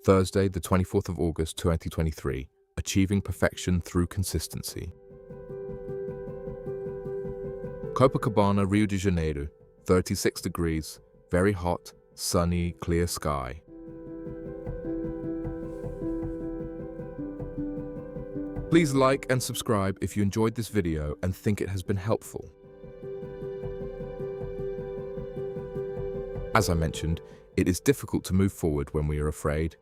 Thursday, the 24th of August, 2023, Achieving Perfection Through Consistency. Copacabana, Rio de Janeiro, 36 degrees, very hot, sunny, clear sky. Please like and subscribe if you enjoyed this video and think it has been helpful. As I mentioned, it is difficult to move forward when we are afraid.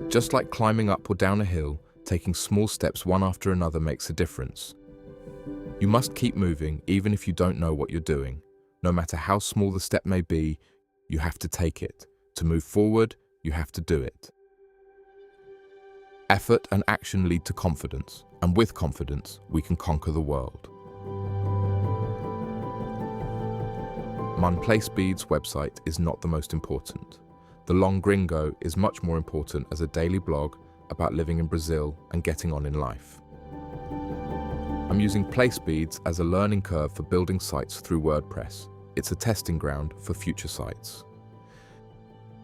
Just like climbing up or down a hill, taking small steps one after another makes a difference. You must keep moving even if you don't know what you're doing. No matter how small the step may be, you have to take it. To move forward, you have to do it. Effort and action lead to confidence, and with confidence, we can conquer the world. My PlaceBeads website is not the most important. The Long Gringo is much more important as a daily blog about living in Brazil and getting on in life. I'm using PlaceBeads as a learning curve for building sites through WordPress. It's a testing ground for future sites.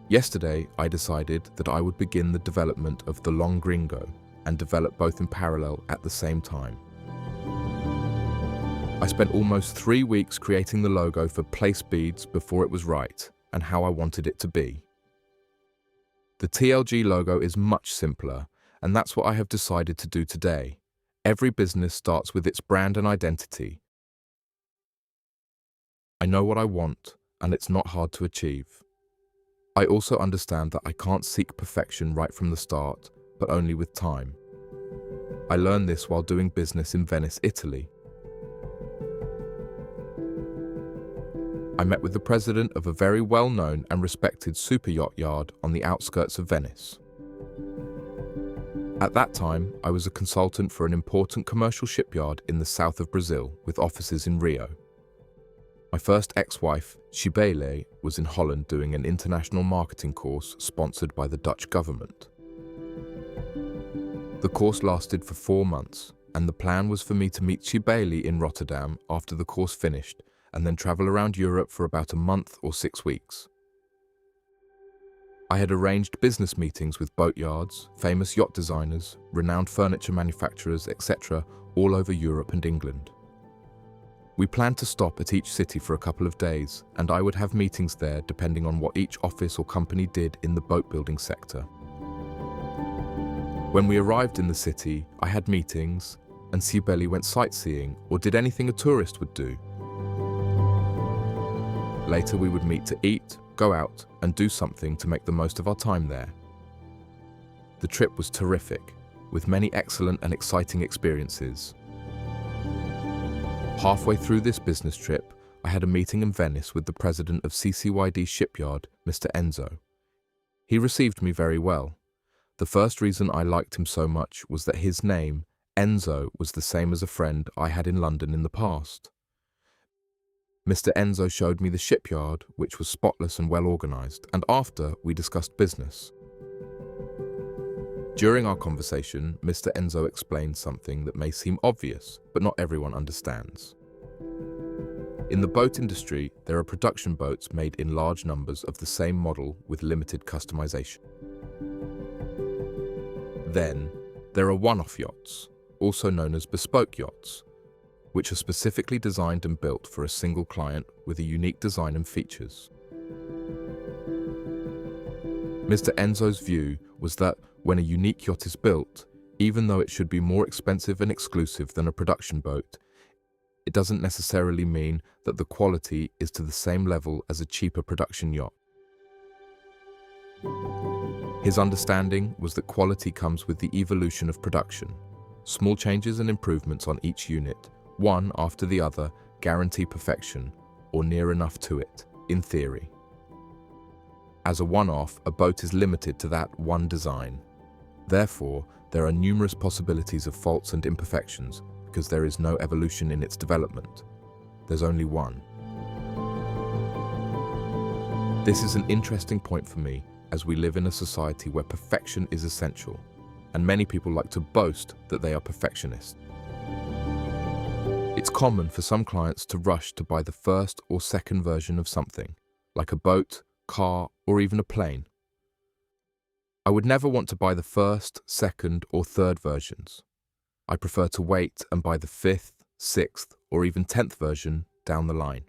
Yesterday, I decided that I would begin the development of the Long Gringo and develop both in parallel at the same time. I spent almost 3 weeks creating the logo for PlaceBeads before it was right and how I wanted it to be. The TLG logo is much simpler, and that's what I have decided to do today. Every business starts with its brand and identity. I know what I want, and it's not hard to achieve. I also understand that I can't seek perfection right from the start, but only with time. I learned this while doing business in Venice, Italy. I met with the president of a very well-known and respected super yacht yard on the outskirts of Venice. At that time, I was a consultant for an important commercial shipyard in the south of Brazil with offices in Rio. My first ex-wife, Shibele, was in Holland doing an international marketing course sponsored by the Dutch government. The course lasted for 4 months, and the plan was for me to meet Shibele in Rotterdam after the course finished and then travel around Europe for about a month or 6 weeks. I had arranged business meetings with boatyards, famous yacht designers, renowned furniture manufacturers, etc., all over Europe and England. We planned to stop at each city for a couple of days, and I would have meetings there depending on what each office or company did in the boat building sector. When we arrived in the city, I had meetings, and Sibeli went sightseeing or did anything a tourist would do. Later we would meet to eat, go out, and do something to make the most of our time there. The trip was terrific, with many excellent and exciting experiences. Halfway through this business trip, I had a meeting in Venice with the president of CCYD Shipyard, Mr. Enzo. He received me very well. The first reason I liked him so much was that his name, Enzo, was the same as a friend I had in London in the past. Mr. Enzo showed me the shipyard, which was spotless and well organized, and after, we discussed business. During our conversation, Mr. Enzo explained something that may seem obvious, but not everyone understands. In the boat industry, there are production boats made in large numbers of the same model with limited customization. Then, there are one-off yachts, also known as bespoke yachts, which are specifically designed and built for a single client with a unique design and features. Mr. Enzo's view was that when a unique yacht is built, even though it should be more expensive and exclusive than a production boat, it doesn't necessarily mean that the quality is to the same level as a cheaper production yacht. His understanding was that quality comes with the evolution of production. Small changes and improvements on each unit, one after the other, guarantee perfection, or near enough to it, in theory. As a one-off, a boat is limited to that one design. Therefore, there are numerous possibilities of faults and imperfections because there is no evolution in its development. There's only one. This is an interesting point for me as we live in a society where perfection is essential, and many people like to boast that they are perfectionists. It's common for some clients to rush to buy the first or second version of something, like a boat car, or even a plane. I would never want to buy the first, second, or third versions. I prefer to wait and buy the 5th, 6th, or even 10th version down the line.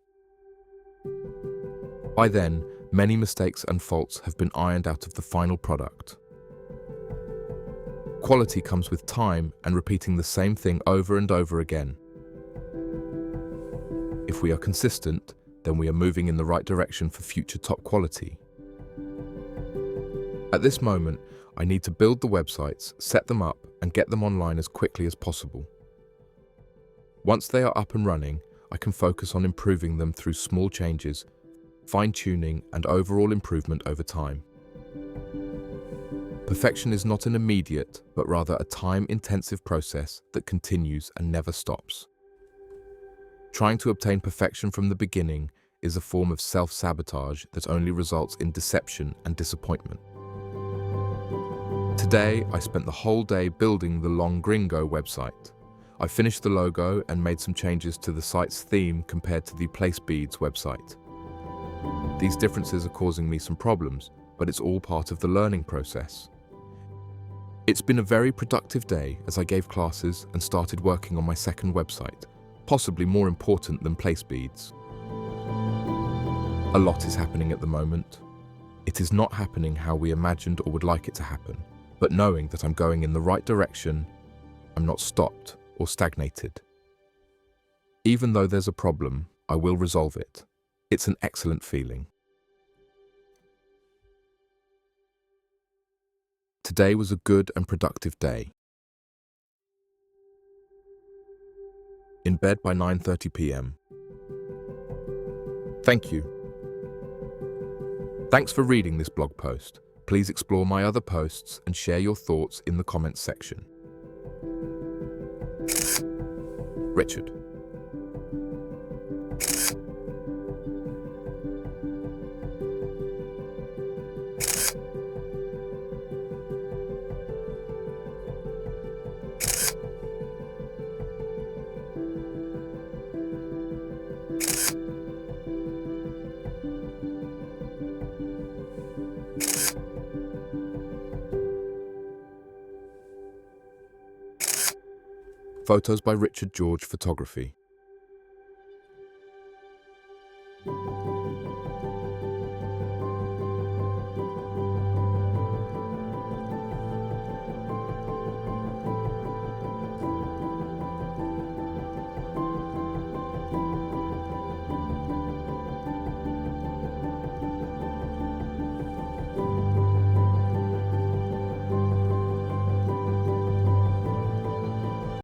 By then, many mistakes and faults have been ironed out of the final product. Quality comes with time and repeating the same thing over and over again. If we are consistent, then we are moving in the right direction for future top quality. At this moment, I need to build the websites, set them up, and get them online as quickly as possible. Once they are up and running, I can focus on improving them through small changes, fine-tuning, and overall improvement over time. Perfection is not an immediate, but rather a time-intensive process that continues and never stops. Trying to obtain perfection from the beginning is a form of self-sabotage that only results in deception and disappointment. Today, I spent the whole day building the Long Gringo website. I finished the logo and made some changes to the site's theme compared to the PlaceBeads website. These differences are causing me some problems, but it's all part of the learning process. It's been a very productive day as I gave classes and started working on my second website, possibly more important than PlaceBeads. A lot is happening at the moment. It is not happening how we imagined or would like it to happen, but knowing that I'm going in the right direction, I'm not stopped or stagnated. Even though there's a problem, I will resolve it. It's an excellent feeling. Today was a good and productive day. In bed by 9:30 p.m. Thank you. Thanks for reading this blog post. Please explore my other posts and share your thoughts in the comments section. Richard. Photos by Richard George Photography.